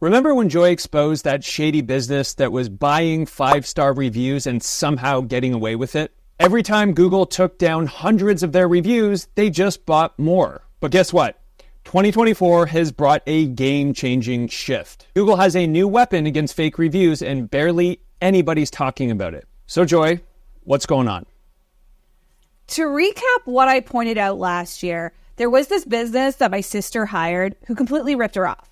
Remember when Joy exposed that shady business that was buying 5-star reviews and somehow getting away with it? Every time Google took down hundreds of their reviews, they just bought more. But guess what? 2024 has brought a game-changing shift. Google has a new weapon against fake reviews and barely anybody's talking about it. So Joy, what's going on? To recap what I pointed out last year, there was this business that my sister hired who completely ripped her off.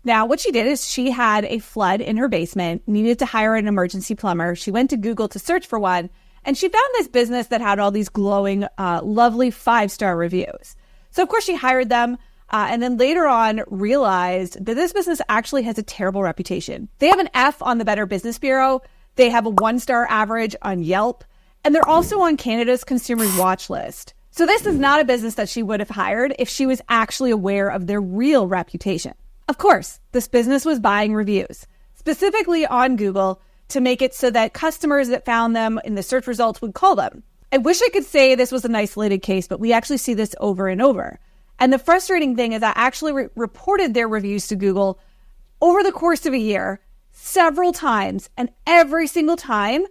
Now, what she did is she had a flood in her basement, needed to hire an emergency plumber. She went to Google to search for one, and she found this business that had all these glowing, lovely 5-star reviews. So, of course, she hired them, and then later on realized that this business actually has a terrible reputation. They have an F on the Better Business Bureau. They have a 1-star average on Yelp, and they're also on Canada's Consumers Watch list. So this is not a business that she would have hired if she was actually aware of their real reputation. Of course, this business was buying reviews, specifically on Google, to make it so that customers that found them in the search results would call them. I wish I could say this was an isolated case, but we actually see this over and over. And the frustrating thing is I actually reported their reviews to Google over the course of a year, several times, and every single time,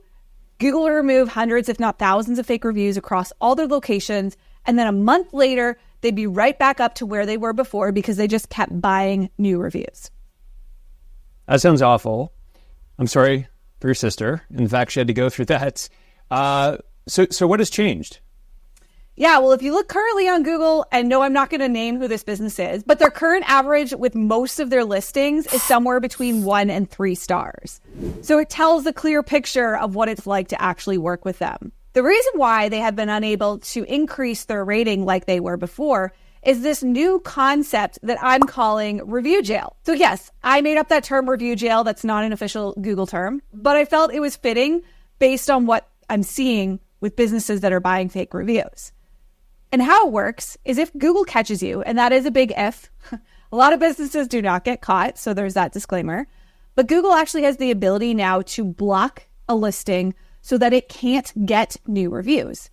Google will remove hundreds, if not thousands, of fake reviews across all their locations, and then a month later, they'd be right back up to where they were before because they just kept buying new reviews. That sounds awful. I'm sorry for your sister. In fact, she had to go through that. So what has changed? Yeah, well, if you look currently on Google, and no, I'm not going to name who this business is, but their current average with most of their listings is somewhere between 1 and 3 stars. So it tells a clear picture of what it's like to actually work with them. The reason why they have been unable to increase their rating like they were before is this new concept that I'm calling review jail. So yes, I made up that term review jail. That's not an official Google term, but I felt it was fitting based on what I'm seeing with businesses that are buying fake reviews. And how it works is if Google catches you, and that is a big if, a lot of businesses do not get caught, so there's that disclaimer, but Google actually has the ability now to block a listing so that it can't get new reviews.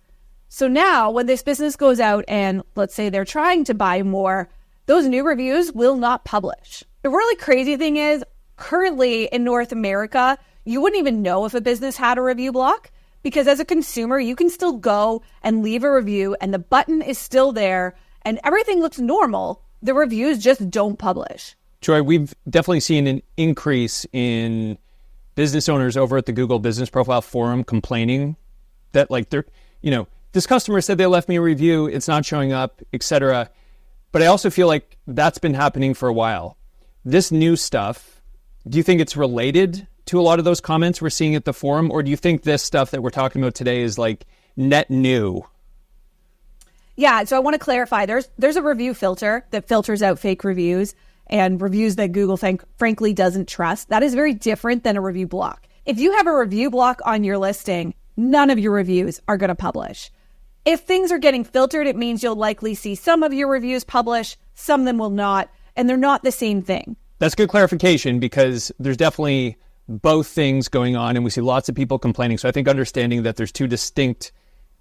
So now when this business goes out and let's say they're trying to buy more, those new reviews will not publish. The really crazy thing is currently in North America, you wouldn't even know if a business had a review block because as a consumer, you can still go and leave a review and the button is still there and everything looks normal. The reviews just don't publish. Joy, we've definitely seen an increase in business owners over at the Google Business Profile Forum complaining that like they're, this customer said they left me a review, it's not showing up, etc. But I also feel like that's been happening for a while. This new stuff, do you think it's related to a lot of those comments we're seeing at the forum? Or do you think this stuff that we're talking about today is like net new? Yeah, so I want to clarify. There's a review filter that filters out fake reviews and reviews that Google frankly doesn't trust. That is very different than a review block. If you have a review block on your listing, none of your reviews are going to publish. If things are getting filtered, it means you'll likely see some of your reviews publish, some of them will not, and they're not the same thing. That's good clarification because there's definitely both things going on and we see lots of people complaining. So I think understanding that there's two distinct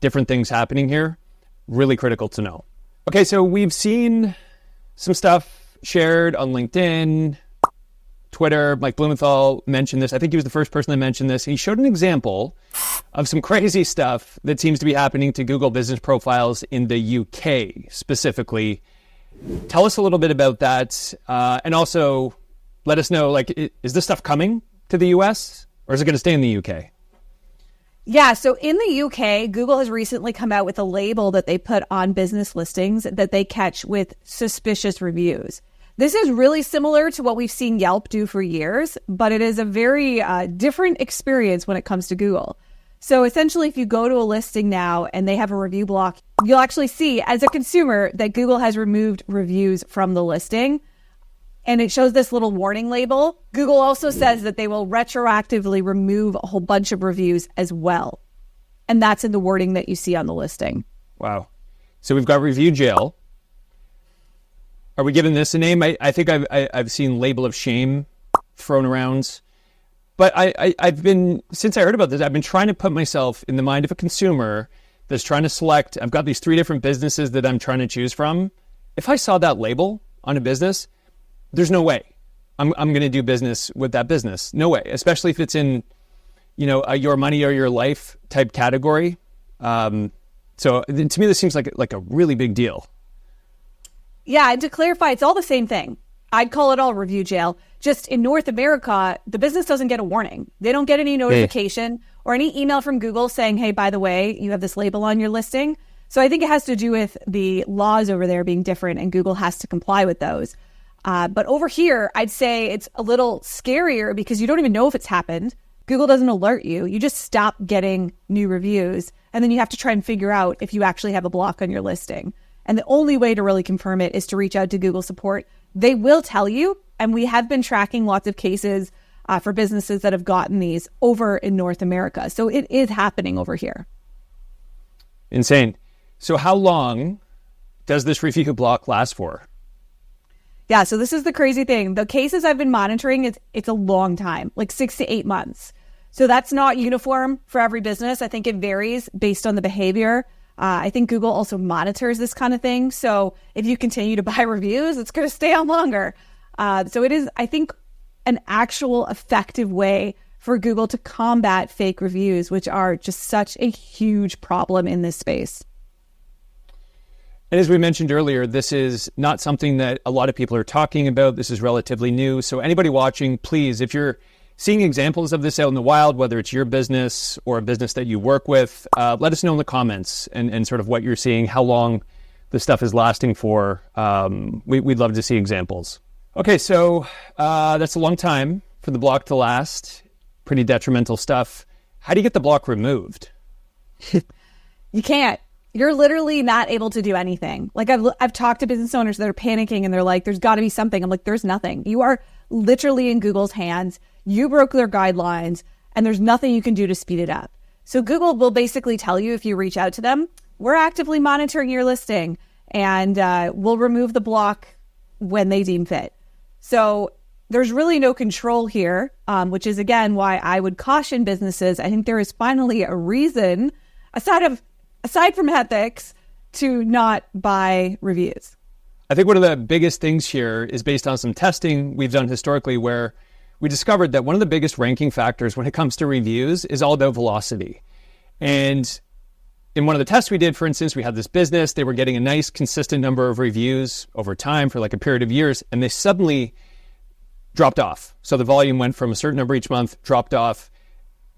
different things happening here, really critical to know. Okay, so we've seen some stuff shared on LinkedIn, Twitter. Mike Blumenthal mentioned this. I think he was the first person that mentioned this. He showed an example of some crazy stuff that seems to be happening to Google business profiles in the UK specifically. Tell us a little bit about that. And also let us know, is this stuff coming to the US or is it going to stay in the UK? Yeah, so in the UK, Google has recently come out with a label that they put on business listings that they catch with suspicious reviews. This is really similar to what we've seen Yelp do for years, but it is a very different experience when it comes to Google. So essentially, if you go to a listing now and they have a review block, you'll actually see as a consumer that Google has removed reviews from the listing. And it shows this little warning label. Google also says that they will retroactively remove a whole bunch of reviews as well. And that's in the wording that you see on the listing. Wow. So we've got review jail. Are we giving this a name? I think I've seen label of shame thrown around. But I've been, since I heard about this, I've been trying to put myself in the mind of a consumer that's trying to select. I've got these 3 different businesses that I'm trying to choose from. If I saw that label on a business, there's no way I'm going to do business with that business. No way, especially if it's in, a your money or your life type category. So to me, this seems like a really big deal. Yeah, and to clarify, it's all the same thing. I'd call it all review jail. Just in North America, the business doesn't get a warning. They don't get any notification or any email from Google saying, hey, by the way, you have this label on your listing. So I think it has to do with the laws over there being different, and Google has to comply with those. But over here, I'd say it's a little scarier because you don't even know if it's happened. Google doesn't alert you. You just stop getting new reviews, and then you have to try and figure out if you actually have a block on your listing. And the only way to really confirm it is to reach out to Google support. They will tell you, and we have been tracking lots of cases for businesses that have gotten these over in North America. So it is happening over here. Insane. So how long does this review block last for? Yeah, so this is the crazy thing. The cases I've been monitoring, it's a long time, like 6 to 8 months. So that's not uniform for every business. I think it varies based on the behavior. I think Google also monitors this kind of thing. So if you continue to buy reviews, it's going to stay on longer. So it is, I think, an actual effective way for Google to combat fake reviews, which are just such a huge problem in this space. And as we mentioned earlier, this is not something that a lot of people are talking about. This is relatively new. So anybody watching, please, if you're seeing examples of this out in the wild, whether it's your business or a business that you work with, let us know in the comments and sort of what you're seeing, how long the stuff is lasting for. We'd love to see examples. Okay, so that's a long time for the block to last. Pretty detrimental stuff. How do you get the block removed? You can't. You're literally not able to do anything. Like I've talked to business owners that are panicking and they're like, there's got to be something. I'm like, there's nothing. You are literally in Google's hands. You broke their guidelines and there's nothing you can do to speed it up. So Google will basically tell you if you reach out to them, we're actively monitoring your listing and we'll remove the block when they deem fit. So there's really no control here, which is, again, why I would caution businesses. I think there is finally a reason, aside from ethics, to not buy reviews. I think one of the biggest things here is based on some testing we've done historically where we discovered that one of the biggest ranking factors when it comes to reviews is all about velocity. And in one of the tests we did, for instance, we had this business, they were getting a nice consistent number of reviews over time for like a period of years, and they suddenly dropped off. So the volume went from a certain number each month, dropped off.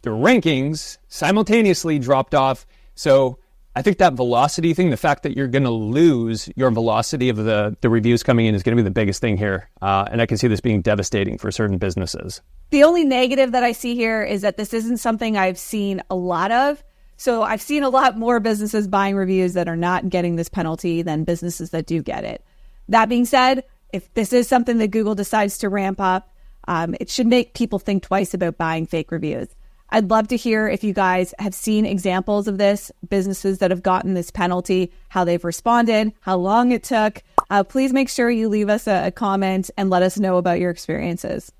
Their rankings simultaneously dropped off. So I think that velocity thing, the fact that you're going to lose your velocity of the reviews coming in is going to be the biggest thing here. And I can see this being devastating for certain businesses. The only negative that I see here is that this isn't something I've seen a lot of. So I've seen a lot more businesses buying reviews that are not getting this penalty than businesses that do get it. That being said, if this is something that Google decides to ramp up, it should make people think twice about buying fake reviews. I'd love to hear if you guys have seen examples of this, businesses that have gotten this penalty, how they've responded, how long it took. Please make sure you leave us a comment and let us know about your experiences.